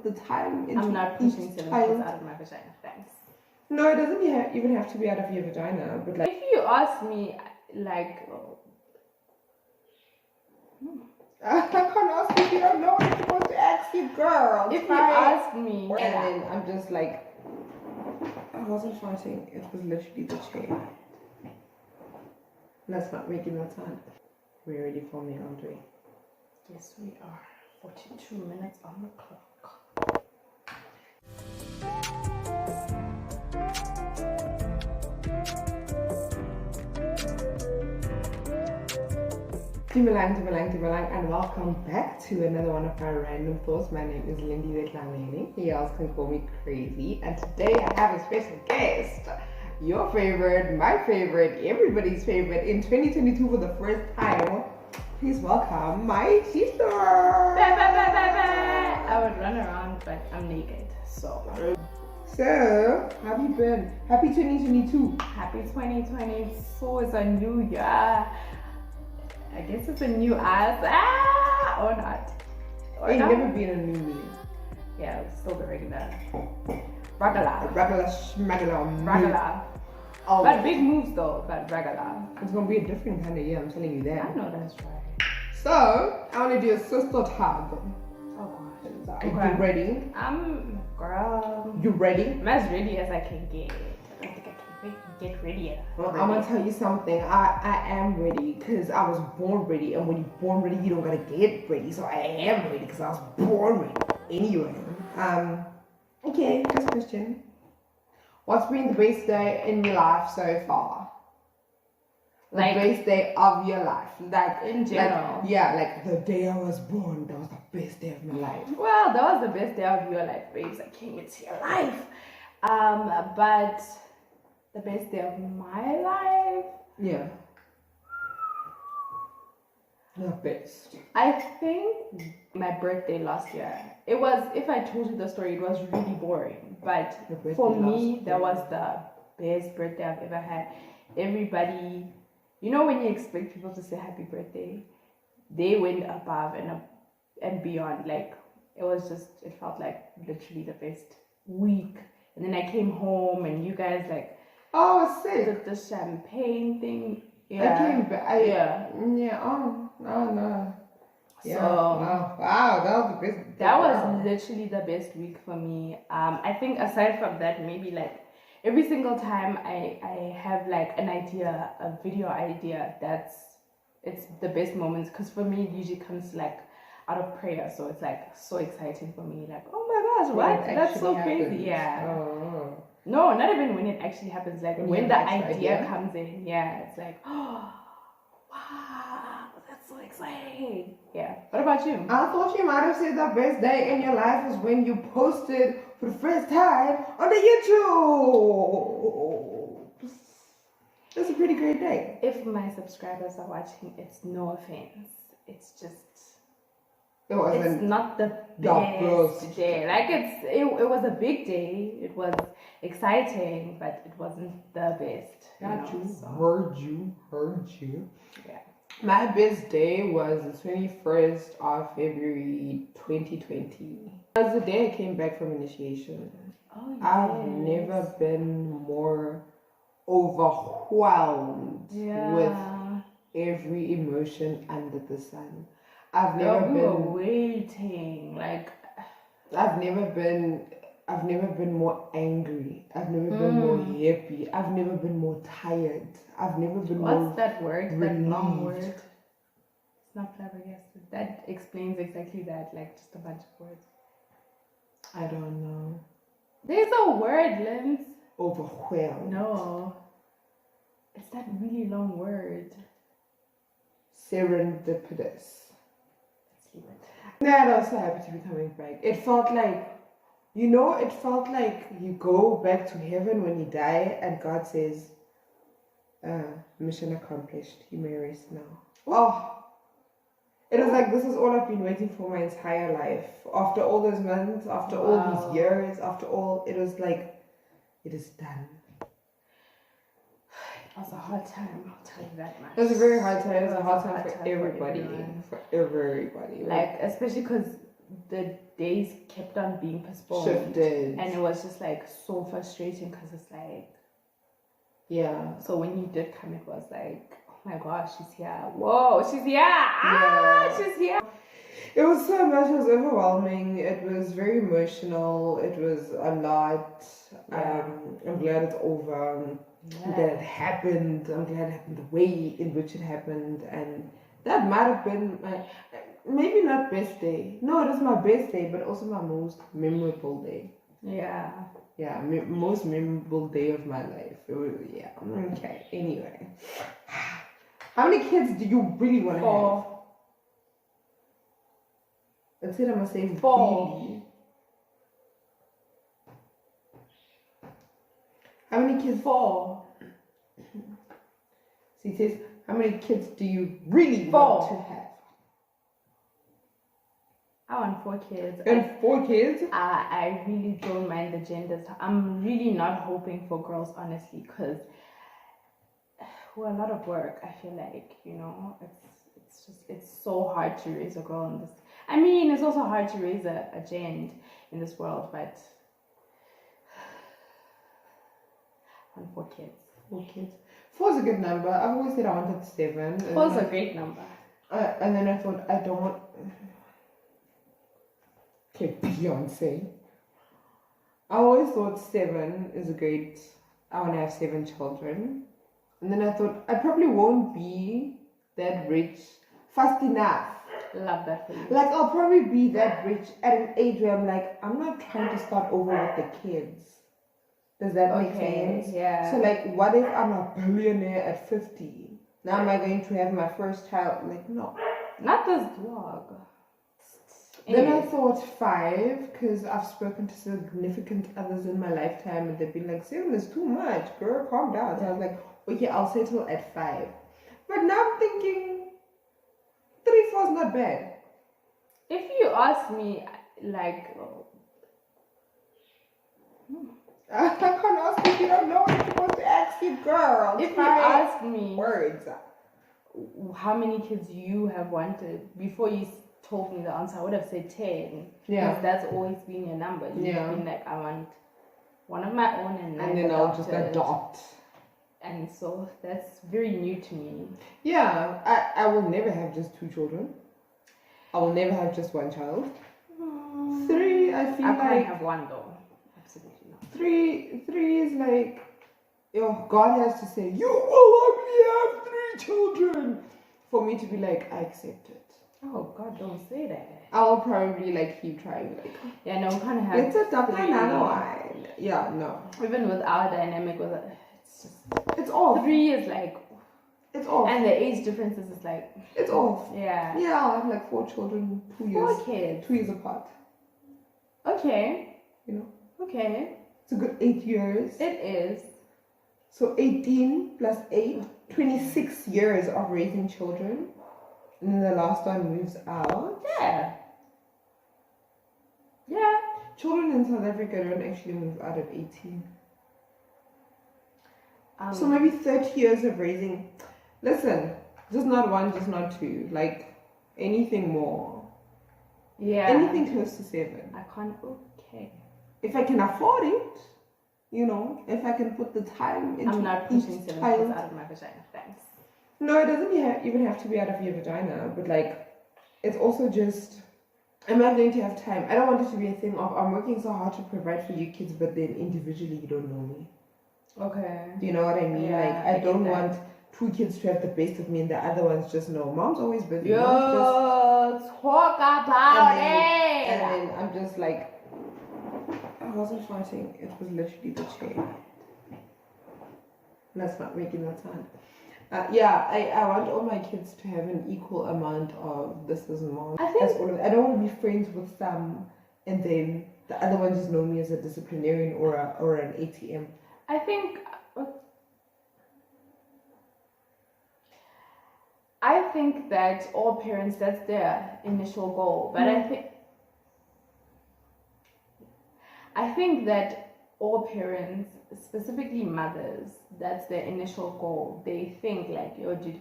put the time into I'm not pushing each 7 child. pills out of my vagina, thanks. No, it doesn't even have to be out of your vagina, but like. If you ask me, like, I can't ask you if you don't know what I'm supposed to ask you, girl. if you ask me, and then I'm just like, I wasn't fighting. It was literally the chair. Let's not make it that time. We're ready for me, aren't we? yes, we are. 42 minutes on the clock. Dumalang, and welcome back to another one of my random thoughts. My name is Lindy Wetlameni. You else can call me crazy. And today I have a special guest. Your favorite, my favorite, everybody's favorite in 2022 for the first time. Please welcome my sister. I would run around, but I'm naked, so. So, how have you been? Happy 2022. Happy 2024 is a new year. I guess it's a new us. Or not. Ain't never been a new me. Yeah, it's still the regular. Regular. Oh. But big moves though, but regular. It's gonna be a different kind of year, I'm telling you that. I know that's right. So, I wanna do a sister tag. Oh gosh. Are you ready? Girl. You ready? I'm as ready as I can get. I don't think I can get readier. Well, I'm gonna tell you something. I am ready because I was born ready, and when you're born ready, you don't gotta get ready. So I am ready because I was born ready. Anyway, okay, first question. What's been the best day in your life so far? The best day of your life, like in general. Like the day I was born, that was the best day of my life. Well, that was the best day of your life, babes. I came into your life. But the best day of my life. Yeah. The best. I think my birthday last year. It was, if I told you the story, it was really boring. But for me, that was the best birthday I've ever had. Everybody, you know, when you expect people to say happy birthday, they went above and beyond. Like, it felt like literally the best week. And then I came home and you guys like, oh, sick. The champagne thing. Yeah. I came back. Oh, no. Yeah. So, wow, that was the best. That was literally the best week for me. I think aside from that, maybe like every single time I have like an idea, a video idea, it's the best moments. Because for me, it usually comes like out of prayer. So it's like so exciting for me. Like, oh my gosh, what? That's so crazy. Yeah. Oh. No, not even when it actually happens. Like when the idea comes in. Yeah, it's like, oh, wow, that's so exciting. Yeah. What about you? I thought you might have said the best day in your life was when you posted for the first time on the YouTube. That's a pretty great day. If my subscribers are watching, it's no offense. It's just. It's not the best day. Like it was a big day. It was exciting, but it wasn't the best. Heard you. Yeah. My best day was the 21st of February 2020. It was the day I came back from initiation. Oh, yes. I've never been more overwhelmed with every emotion under the sun. I've never been waiting. Like I've never been more angry. I've never been more happy. I've never been more tired. I've never been more. What's that word? Relieved. That long word. It's not flabbergasted. That explains exactly that. Like just a bunch of words. I don't know. There's a word, Linz. Overwhelmed. No. It's that really long word. Serendipitous. Yeah, I was so happy to be coming back. It felt like you go back to heaven when you die and God says, mission accomplished, you may rest now. Oh, it was like this is all I've been waiting for my entire life. After all those months, after all these years, after all, it was like, it is done. It was a hard time, I'll tell you that much. It was a very hard time. It was a hard time for everybody. For everybody. Like, especially because the days kept on being postponed. Shifted. And it was just like so frustrating because it's like, yeah. so when you did come, it was like, oh my gosh, she's here. Whoa, she's here. Ah, she's here. It was so much. It was overwhelming. It was very emotional. It was a lot. I'm glad it's over. That it happened. I'm glad it happened the way in which it happened, and that might have been my, maybe not best day. No, it was my best day, but also my most memorable day. Yeah. Yeah, most memorable day of my life. It was, yeah. Okay. Anyway, how many kids do you really want to have? Instead, I'm gonna say 4. really. How many kids? 4. So he says, how many kids do you really want to have? I want 4 kids. And 4 kids? I really don't mind the genders. I'm really not hoping for girls, honestly, because a lot of work. I feel like, you know, it's so hard to raise a girl in this. I mean, it's also hard to raise a gent in this world, but I want 4 kids. 4 kids. 4 is a good number. I've always said I wanted 7. 4 is a great number. And then I thought, I don't want... Okay, Beyonce. I always thought 7 is a great... I want to have 7 children. And then I thought, I probably won't be that rich fast enough. Love that for you. Like, I'll probably be that rich at an age where I'm like, I'm not trying to start over with the kids. Does that make sense? Yeah. So, like, what if I'm a billionaire at 50? Now am I going to have my first child? Like, no. Not this vlog. Then I thought 5, because I've spoken to significant others in my lifetime and they've been like, 7 is too much, girl, calm down. So I was like, okay, I'll settle at 5. But now I'm thinking 3, 4 is not bad. If you ask me, like, I can't ask you if you don't know what you're supposed to ask you, girl. if you ask me words, how many kids you have wanted before you told me the answer, I would have said 10. Yeah. Because that's always been your number. You've been like, I want one of my own and then I'll just adopt. And so that's very new to me. Yeah, I will never have just 2 children. I will never have just 1 child. 3, I feel like... I can't have 1 though. Absolutely not. 3 is like... Oh, God has to say, you will only have 3 children. For me to be like, I accept it. Oh, God, don't say that. I'll probably like keep trying. Like, yeah, no, we can't have... Let's adopt another one. Yeah, no. Even with our dynamic, with it, it's just... It's off. 3 is like... It's off. And the age differences is like... It's off. Yeah. Yeah, I'll have like 4 children, 2 years. 4 kids. 2 years apart. Okay. You know? Okay. It's a good 8 years. It is. So 18 plus 8, 26 years of raising children. And then the last one moves out. Yeah. Yeah. Children in South Africa don't actually move out at 18. So maybe 30 years of raising. Listen, just not 1, just not 2. Like anything more. Yeah. Anything close to 7. I can't. Okay. If I can afford it, you know, if I can put the time into I'm not pushing 7 child. kids out of my vagina. Thanks. No, it doesn't even have to be out of your vagina, but like, it's also just, am I going to have time? I don't want it to be a thing of, I'm working so hard to provide for you kids, but then individually you don't know me. Okay. Do you know what I mean? Yeah, like, I don't get want 2 kids to have the best of me and the other ones just know. Mom's always busy. Yo, talk about it. And then I'm just like, I wasn't fighting. It was literally the chair. That's not making that sound. I want all my kids to have an equal amount of this is mom. That's all of it. I don't want to be friends with some and then the other one just know me as a disciplinarian or an ATM. I think that all parents, that's their initial goal. But I think that all parents, specifically mothers, that's their initial goal. They think like, yo, dude,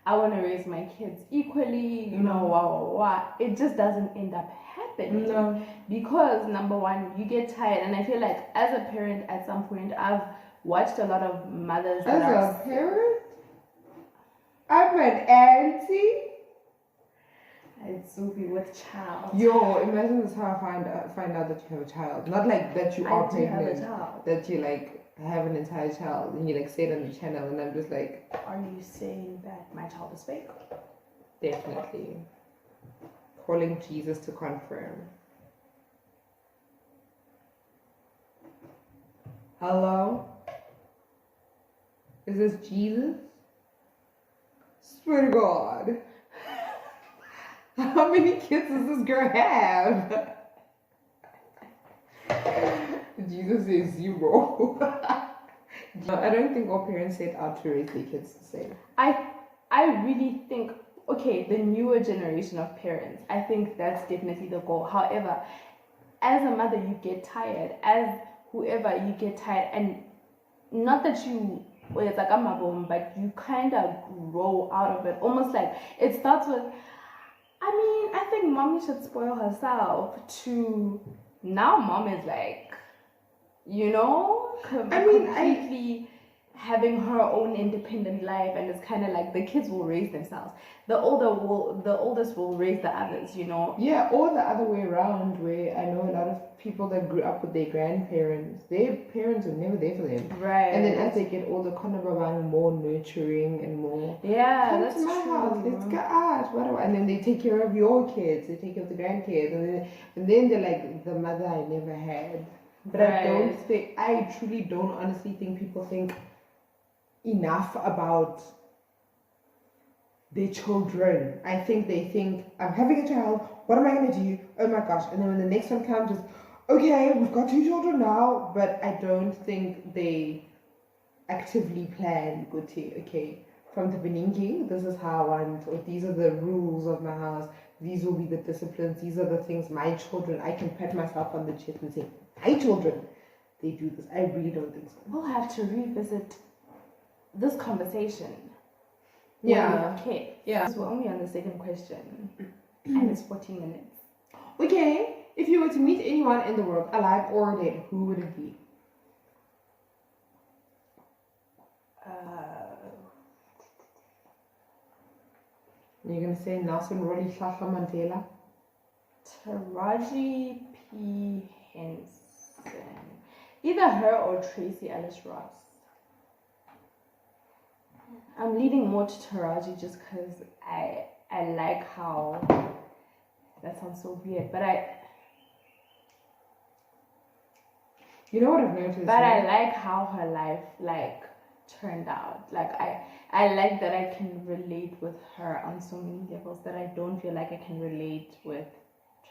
I want to raise my kids equally, you know, It just doesn't end up happening. happening. No. Because number one, you get tired, and I feel like as a parent, at some point, I've watched a lot of mothers that As a parent, I'm an auntie. It's Zubi with child. Yo, imagine this how I find out that you have a child. Not like that you are I do have a pregnant, child. that you like have an entire child and you like say it on the channel, and I'm just like, Are you saying that my child is fake? definitely calling Jesus to confirm. Hello? Is this Jesus? Swear to God. How many kids does this girl have? Jesus is 0. I don't think all parents set out to raise their kids the same. I really think, okay, the newer generation of parents, I think that's definitely the goal. However, as a mother, you get tired. As whoever, you get tired. And not that you, well, it's like I'm a bone, but you kind of grow out of it. Almost like it starts with, I mean, I think mommy should spoil herself to now mom is like, you know, completely having her own independent life, and it's kind of like the kids will raise themselves. The oldest will raise the others, you know. Yeah, or the other way around, where I know a lot of people that grew up with their grandparents, their parents were never there for them. Right. And then as they get older, kind of around more nurturing and more. Yeah, Come that's to my true. house, let's go out, whatever. And then they take care of your kids, they take care of the grandkids, and then they're like the mother I never had. But Right. I truly don't honestly think people think enough about their children. I think they think, I'm having a child, what am I going to do? Oh my gosh. And then when the next one comes, just, okay, we've got 2 children now. But I don't think they actively plan, okay, from the beginning, this is how I want, or these are the rules of my house, these will be the disciplines, these are the things my children, I can pat myself on the chest and say, my children, they do this. I really don't think so. We'll have to revisit this conversation. Yeah. Okay. Yeah. So we're only on the second question, and it's 14 minutes. Okay, if you were to meet anyone in the world, alive or dead, who would it be? You're going to say Nelson Rolihlahla Mandela? Taraji P. Henson. Either her or Tracy Ellis Ross. I'm leaning more to Taraji just because I like how, that sounds so weird, but you know what I've noticed? But I like how her life like turned out. Like I like that I can relate with her on so many levels that I don't feel like I can relate with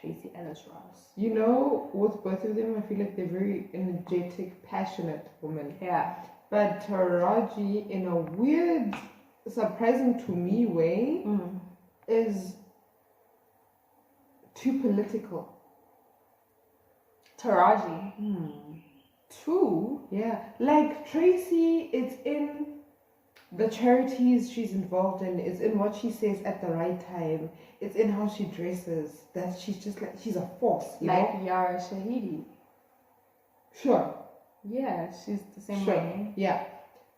Tracy Ellis Ross. You know, with both of them, I feel like they're very energetic, passionate women. Yeah. But Taraji, in a weird, surprising to me way, is too political. Taraji. True. Yeah. Like Tracy, it's in the charities she's involved in, it's in what she says at the right time, it's in how she dresses, that she's just like, she's a force, you like know? Yara Shahidi. Sure. Yeah, she's the same Sure. way. Yeah.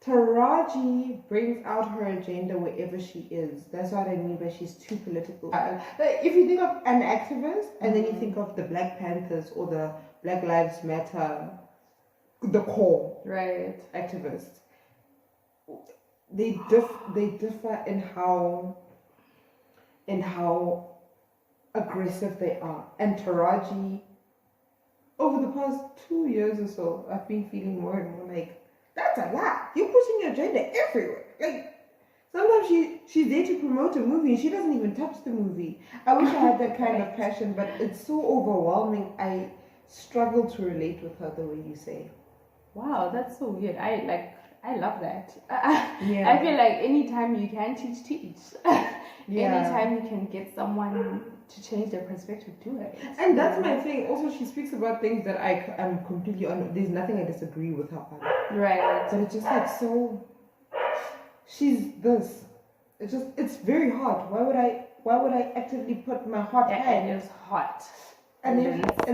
Taraji brings out her agenda wherever she is. That's what I mean by she's too political. If you think of an activist, and then you think of the Black Panthers or the Black Lives Matter, the core activists, they differ in how aggressive they are. And Taraji, over the past 2 years or so, I've been feeling more and more like, that's a lot. You're pushing your agenda everywhere. Like, sometimes she's there to promote a movie and she doesn't even touch the movie. I wish I had that kind of passion, but it's so overwhelming. I struggle to relate with her the way you say. Wow, that's so weird. I love that. Yeah. I feel like anytime you can teach. Yeah. Anytime you can get someone to change their perspective, do it. And that's my thing. Also, she speaks about things that I am completely on. There's nothing I disagree with her on. Right. But it's just like so. She's this. It's very hot. Why would I actively put my hot hand? It is hot. And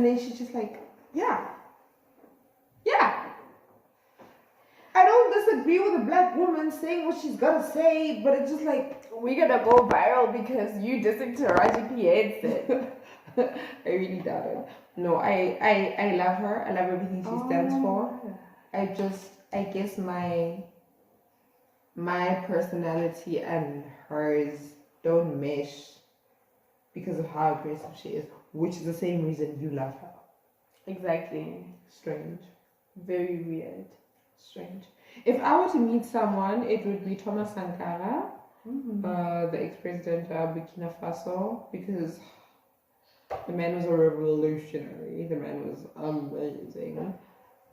then she's just like, yeah. I don't disagree with a black woman saying what she's gotta say, but it's just like, we're gonna go viral because you dissing Taraji P. Henson. I really doubt it. No, I love her. I love everything she stands for. I guess my personality and hers don't mesh because of how aggressive she is, which is the same reason you love her. Exactly. Strange. Very weird. Strange. If I were to meet someone, it would be Thomas Sankara, the ex-president of Burkina Faso, because the man was a revolutionary. The man was amazing.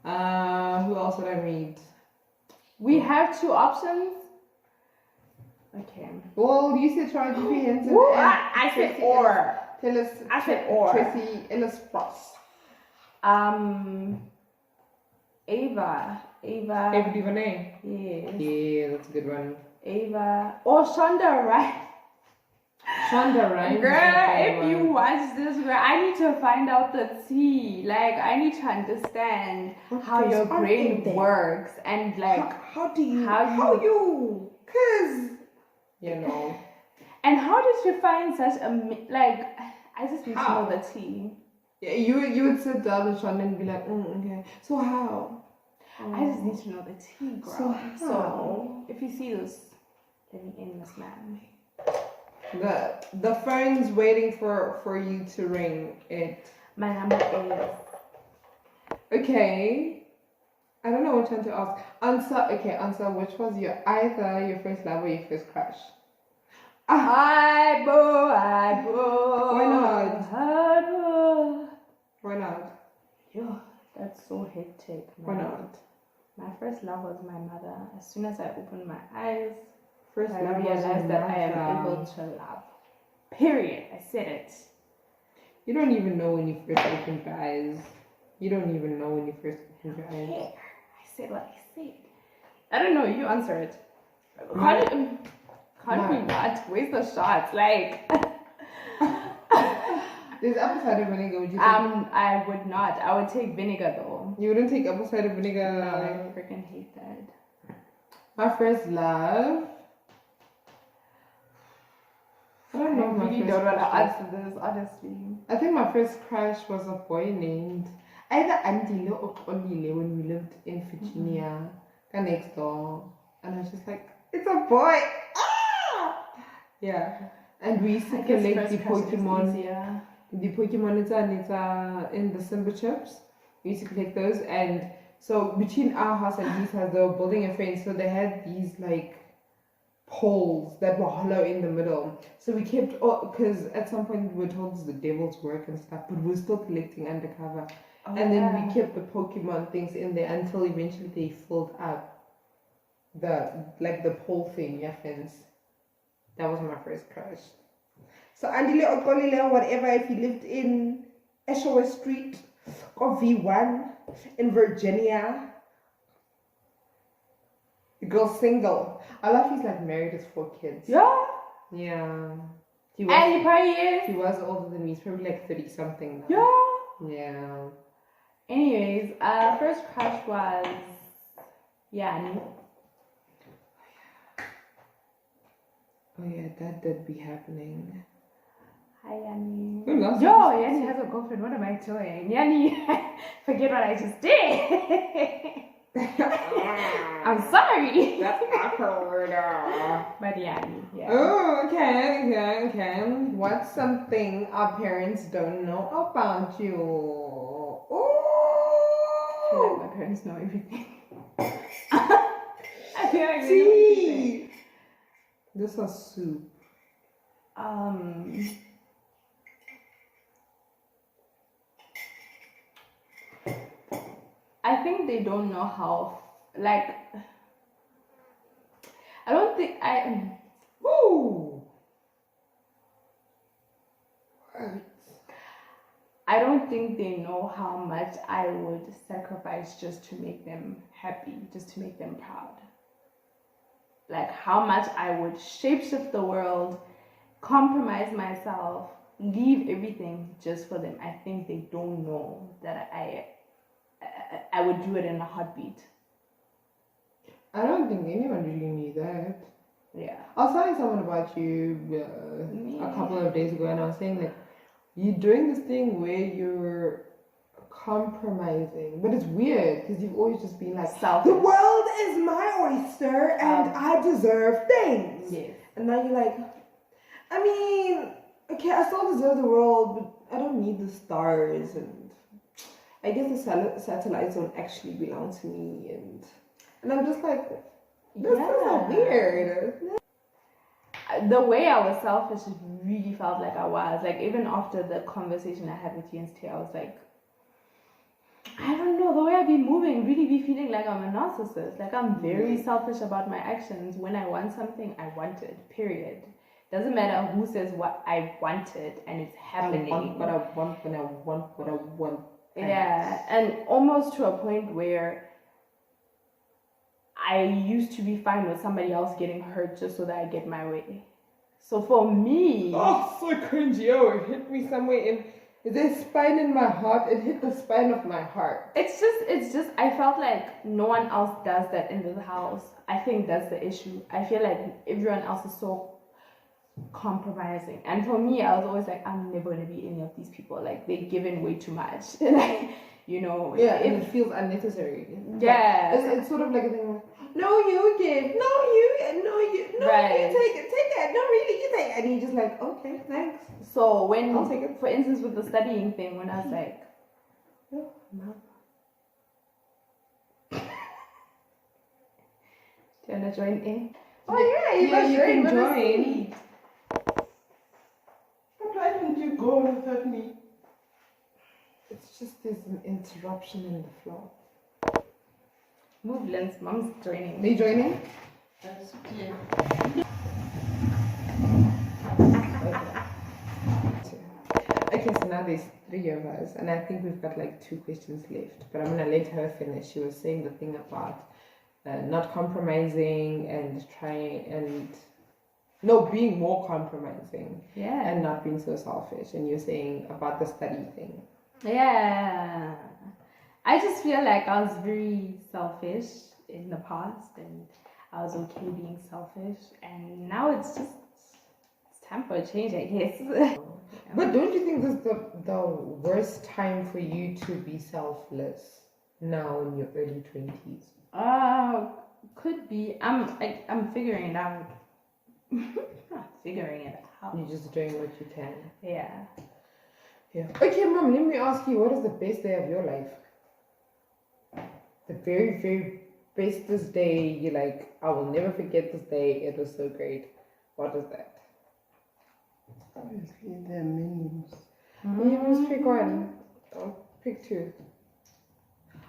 Who else would I meet? We have two options. Okay. Well, you said Taraji P. Henson. I said or. I said or. Tracy Ellis Ross. Ava DuVernay. Yes. Yeah, that's a good one. Ava or Shonda Rhimes. Shonda Rhimes. Girl, if you watch this, girl, I need to find out the tea. Like, I need to understand how your brain works and like how you cause you know. And how did you find such a like? I just need to know the tea. Yeah, you would sit down with Shonda and be like, okay. So how? I just need to know the tea, girl. So if you see this, let me in this man. The phone's waiting for you to ring it. My number is. Okay. I don't know which one to ask. Answer which was either your first love or your first crush? I boo. Why not? Yo, that's so hectic, man. Why not? My first love was my mother. As soon as I opened my eyes, I realized that I am able to love. Period. I said it. You don't even know when you first opened your eyes. You don't even know when you first opened your eyes. I said what I said. I don't know. You answer it. Can't we not waste the shots? Like. There's apple cider vinegar. Would you take? I would not. I would take vinegar though. You wouldn't take apple cider vinegar? No, I freaking hate that. My first love. I don't know. I really don't want to answer this, honestly. I think my first crush was a boy named either Andile or Olile when we lived in Virginia, next door, and I was just like, it's a boy. Ah! Yeah, and we used to collect the Pokemon. The Pokemon it's in the Simba chips. We used to collect those, and so between our house and his house, they were building a fence, so they had these like poles that were hollow in the middle. So we kept, because at some point we were told it's the devil's work and stuff, but we were still collecting undercover. And then we kept the Pokemon things in there until eventually they filled up the pole thing, fence. That was my first crush. So Andile Okolile, whatever, if you lived in Eshowe Street or V1 in Virginia, the girl's single. I love he's like married with 4 kids. Yeah. Yeah. He probably is. He was older than me. He's probably like 30 something now. Yeah. Anyways, first crush was Yanni. Oh yeah, that did be happening. Hi Yanni. Yo, Yanni has a girlfriend. What am I doing? Yanni, forget what I just did. I'm sorry. That's awkward. But Yanni, yeah. Oh, okay. What's something our parents don't know about you? I feel like my parents know everything. I feel like they know everything. This was soup. I think they don't know how, like, I don't think Woo! I don't think they know how much I would sacrifice just to make them happy, just to make them proud. Like how much I would shapeshift the world, compromise myself leave everything just for them. I think they don't know that I would do it in a heartbeat. I don't think anyone really knew that. Yeah. I was telling someone about you a couple of days ago, and I was saying that you're doing this thing where you're compromising, but it's weird because you've always just been like, selfish. The world is my oyster, and I deserve things. Yes. And now you're like, I mean, okay, I still deserve the world, but I don't need the stars, and I guess the satellites don't actually belong to me, and I'm just like, this is so weird. The way I was selfish, it really felt like I was. Like, even after the conversation I had with you and Stay, I was like, I don't know, the way I've been moving, really be feeling like I'm a narcissist. Like, I'm very selfish about my actions. When I want something, I want it, period. Doesn't matter who says what I wanted, and it's happening. I want what I want when I want what I want. Yeah, and almost to a point where I used to be fine with somebody else getting hurt just so that I get my way. So for me... Oh, so cringy. Oh, it hit me somewhere in... There's spine in my heart. It hit the spine of my heart. It's just, I felt like no one else does that in this house. I think that's the issue. I feel like everyone else is so compromising. And for me, I was always like, I'm never going to be any of these people. Like, they're giving way too much. Like, you know. Yeah, and it feels unnecessary. Yeah. Like, it's sort of like a thing like, no, you give. No, you right. You take that. No, really, you take it. And you're just like, okay, thanks. So when, I'll take it. For instance, with the studying thing, when I was like, oh, no. Do you want to join in? Oh, yeah, you can join. Why didn't you go without me? It's just there's an interruption in the flow. Move, Lens. Mom's joining. Are you joining? That's clear. Okay, so now there's 3 of us, and I think we've got like 2 questions left. But I'm gonna let her finish. She was saying the thing about not compromising and being more compromising. Yeah. And not being so selfish. And you're saying about the study thing. Yeah. I just feel like I was very selfish in the past, and I was okay being selfish, and now it's time for a change, I guess. But don't you think this is the worst time for you to be selfless now in your early 20s? Could be. I'm figuring it out. Not figuring it out. You're just doing what you can. Yeah. Yeah. Okay, Mom, let me ask you, what is the best day of your life? The very, very bestest day you're like, I will never forget this day, it was so great. What is that? Obviously, there are many. You must pick one. I'll pick 2.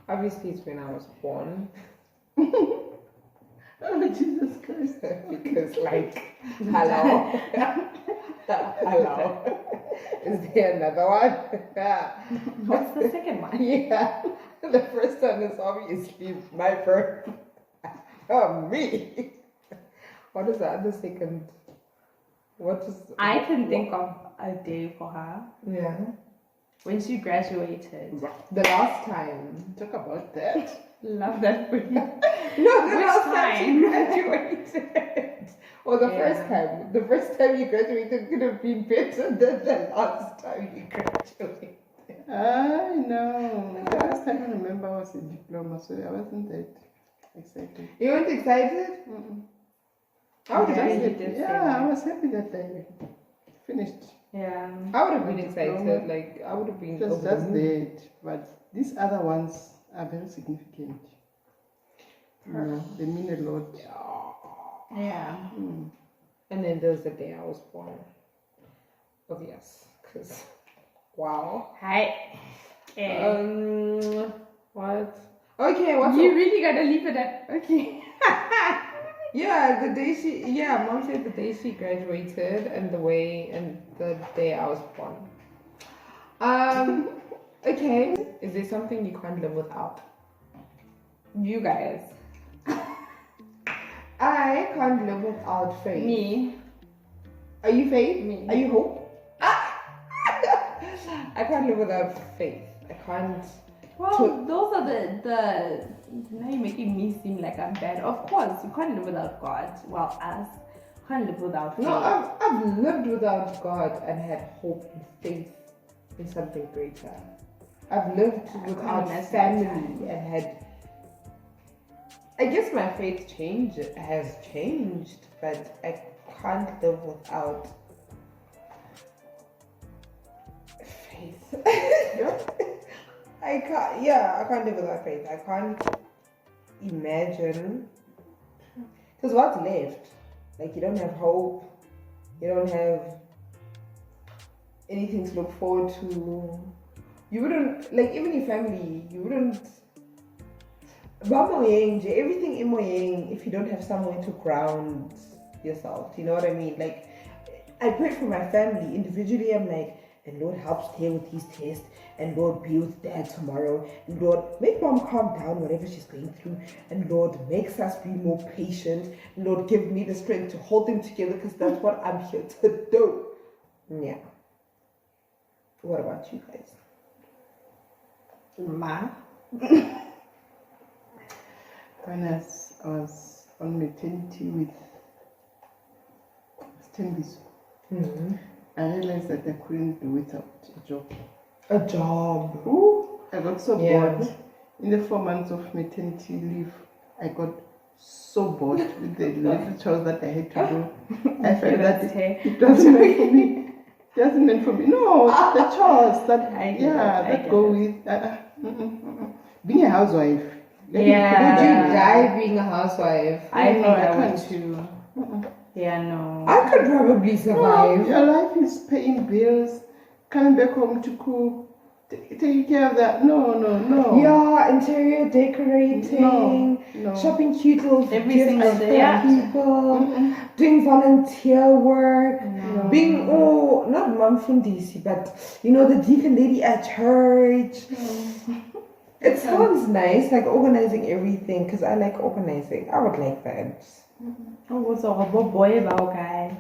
Obviously, it's when I was born. Oh, Jesus Christ. Because, like, hello. Hello. Is there another one? What's the second one? Yeah. The first one is obviously my birth. Oh, me. What is the other second? I can think of a day for her. Yeah. When she graduated. The last time. Talk about that. Love that for you. No, the Which last time time? you graduated. Or the first time. The first time you graduated could have been better than the last time you graduated. I know. The last time I remember was a diploma, so I wasn't that excited. You weren't excited? Mm-mm. I would have Yeah, been, you did say Yeah, that. I was happy that I finished. Yeah. I would have been Diploma. excited. Like, I would have been It was over the just moon. that, but these other ones are very significant. You know, they mean a lot. Yeah. Mm. And then there's the day I was born. Obvious. Because, wow. Hi. Yeah. What? Okay, what's You up? really gotta leave it at okay. Yeah, Mom said the day she graduated and the day I was born. Okay. Is there something you can't live without? You guys. I can't live without faith. Me. Are you faith? Me. Are you hope? I can't live without faith. I can't. Well, those are the. Now you're making me seem like I'm bad. Of course, you can't live without God. Well, us can't live without faith. No, I've lived without God and had hope and faith in something greater. I've lived without family and had. I guess my faith has changed, but I can't live without faith. I can't live without faith. I can't imagine. Because what's left? Like, you don't have hope. You don't have anything to look forward to. You wouldn't, like, even your family, you wouldn't. Everything in moyeng if you don't have somewhere to ground yourself. You know what I mean? Like, I pray for my family. Individually, I'm like, and Lord, help stay with these tests, and Lord, be with Dad tomorrow, and Lord, make Mom calm down whatever she's going through, and Lord, makes us be more patient, and Lord, give me the strength to hold them together, because that's what I'm here to do. Yeah. What about you guys? Ma? When I was on maternity with Stenbiso, I realized that I couldn't do without a job. A job. Ooh, I got so bored. In the 4 months of maternity leave, I got so bored with the little chores that I had to do. I felt that it doesn't meant for me. It doesn't meant for me. No, the chores that go with being a housewife. Would you die being a housewife? I know I would too. Yeah, no. I could probably survive. No, your life is paying bills, coming back home to cook, taking care of that. No. Yeah, interior decorating, shopping cute little every single day for people, doing volunteer work, being not mom fundisi, but you know, the deacon lady at church. It sounds nice, like organizing everything, because I like organizing. I would like that. Oh, what's a boy about guy?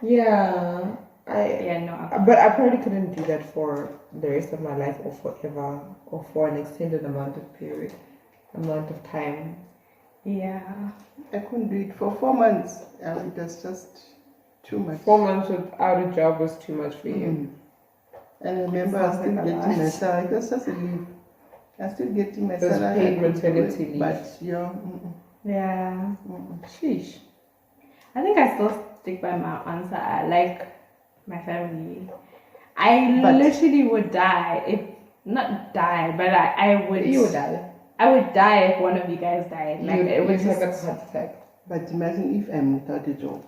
Yeah. But I probably couldn't do that for the rest of my life or forever or for an extended amount of time. Yeah. I couldn't do it for 4 months. It was just too much. 4 months without a job was too much for you. And I remember I was still getting my salary. It was just a leave. I was still getting my salary. Paid maternity leave. But yeah. Sheesh. I think I still stick by my answer. I like my family. I literally would die if not die, but I would. You would die. I would die if one of you guys died. Like it would have a heart attack. But imagine if I'm without a job.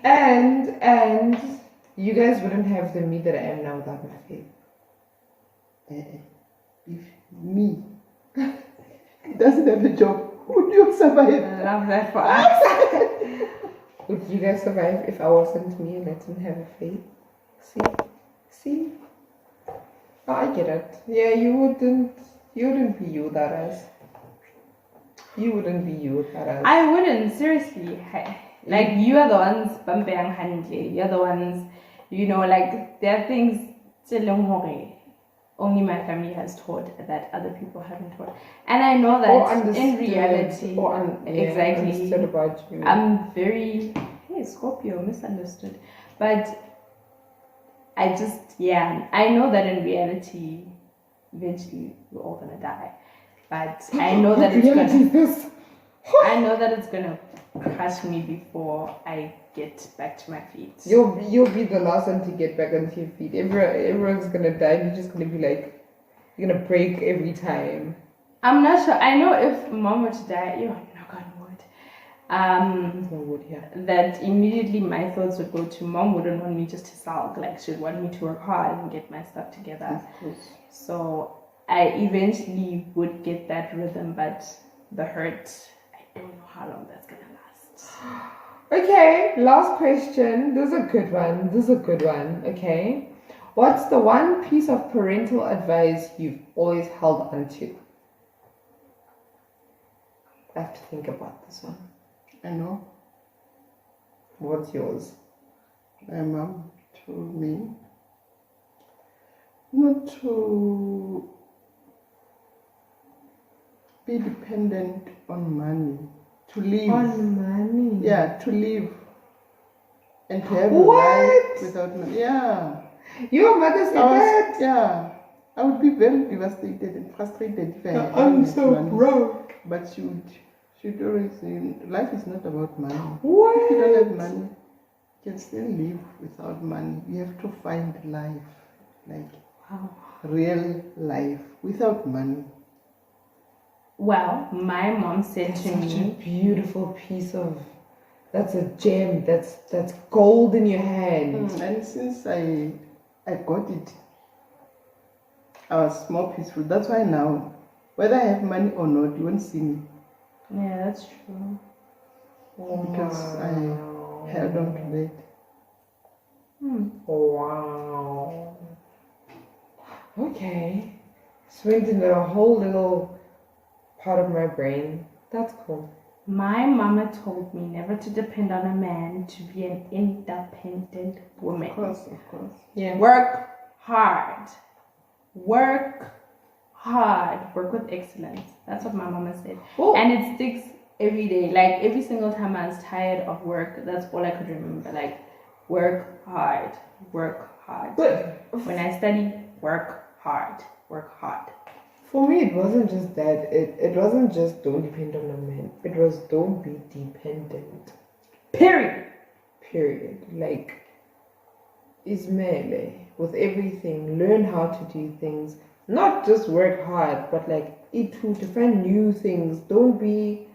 And you guys wouldn't have the me that I am now without my faith. If me doesn't have a job, would you survive? I love that for us. Would you guys survive if I wasn't me and I didn't have a faith? See? Oh, I get it. Yeah, you wouldn't be you without us. You wouldn't be you without us. I wouldn't, seriously. Like, you are the ones bumping handle. You're the ones, you know, like, there are things only my family has taught that other people haven't taught. And I know that in reality, exactly, understood about you. I'm very, Scorpio, misunderstood. But I know that in reality, eventually we're all gonna die. But I know that it's gonna crush me before I get back to my feet. You'll be the last one to get back onto your feet. Everyone's gonna die. You're just gonna be like, you're gonna break every time. I'm not sure. I know if mom were to die, knock on wood. That immediately my thoughts would go to mom wouldn't want me just to sulk. Like, she'd want me to work hard and get my stuff together. So I eventually would get that rhythm, but the hurt, I don't know how long that's gonna last. Okay, last question. This is a good one. Okay. What's the one piece of parental advice you've always held on to? I have to think about this one. I know. What's yours? My mom told me not to be dependent on money, to live. On money. Yeah, to live and to have a What? life without money. Yeah. Your mother said that? Yeah. I would be very devastated and frustrated if I had I'm this so money. broke. But she'd always say, life is not about money. What? If you don't have money, you can still live without money. You have to find life, like real life, without money. Well, my mom said to Such a me, beautiful piece of. That's a gem. That's gold in your hand. And since I got it, I was more peaceful. That's why now, whether I have money or not, you won't see me. yeah, that's true. Because I held on to that. Wow. Okay. So went into a whole little part of my brain. That's cool. My mama told me never to depend on a man, to be an independent woman. Of course. Yeah. Work hard. Work hard. Work with excellence. That's what my mama said. Oh. And it sticks every day. Like every single time I was tired of work, that's all I could remember. Like, work hard. Work hard. But When I study, work hard. Work hard. for me, it wasn't just that. It wasn't just don't depend on a man. It was don't be dependent. Period. Period. Like, Ismail, with everything, learn how to do things. Not just work hard, but like to find new things. Don't be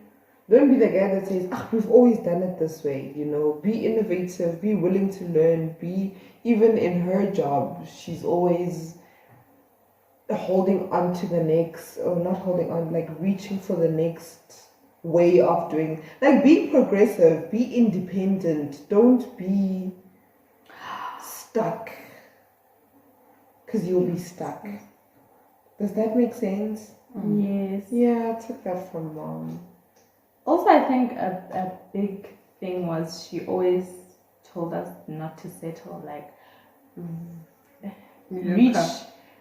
the guy that says, we've always done it this way, you know. Be innovative, be willing to learn, be even in her job, she's always holding on to the next, or not holding on, like reaching for the next way of doing, like being progressive, be independent, don't be stuck, because you'll be stuck. Does that make sense? Yes. Yeah, I took that from mom. Also, I think a big thing was she always told us not to settle. Like,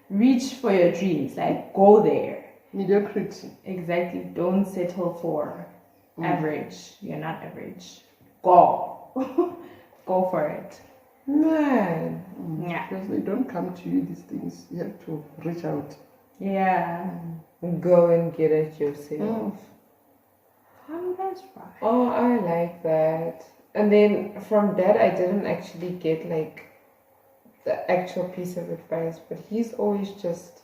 reach for your dreams. Like, go there. Mediocrity. Exactly. Don't settle for average. You're not average. Go. Go for it. Man. Yeah. Because they don't come to you, these things. You have to reach out. Yeah. Go and get it yourself. Oh, that's right. Oh, I like that. And then from Dad, I didn't actually get like the actual piece of advice, but he's always just.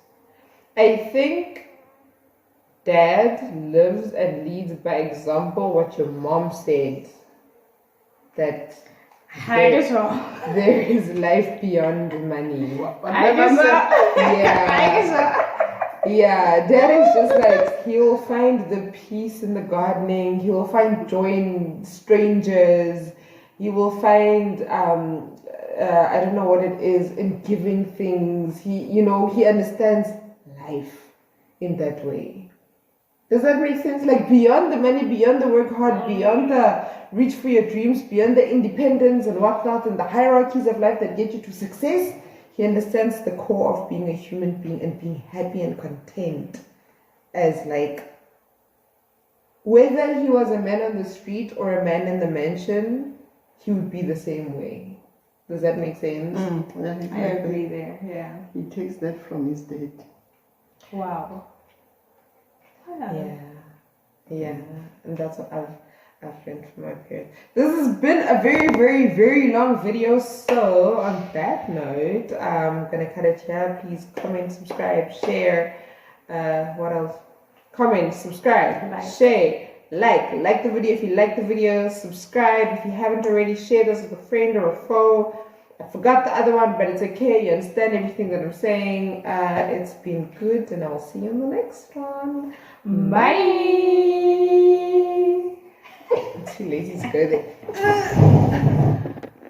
I think Dad lives and leads by example what your mom said. That there is life beyond money. Yeah, Dad is just like, he will find the peace in the gardening, he will find joy in strangers, he will find I don't know what it is, in giving things. He understands life in that way. Does that make sense? Like, beyond the money, beyond the work hard, beyond the reach for your dreams, beyond the independence and whatnot and the hierarchies of life that get you to success, he understands the core of being a human being and being happy and content. As like, whether he was a man on the street or a man in the mansion, he would be the same way. Does that make sense? Yeah, I agree there. Yeah. He takes that from his dad. Wow. Yeah, and that's what I've learned from my parents. This has been a very, very, very long video. So on that note, I'm gonna cut it here. Please comment, subscribe, share. What else? Comment, subscribe, share, like the video if you like the video. Subscribe if you haven't already. Share this with a friend or a foe. I forgot the other one, but it's okay. You understand everything that I'm saying. It's been good, and I'll see you on the next one. Bye. I'm too lazy to go there.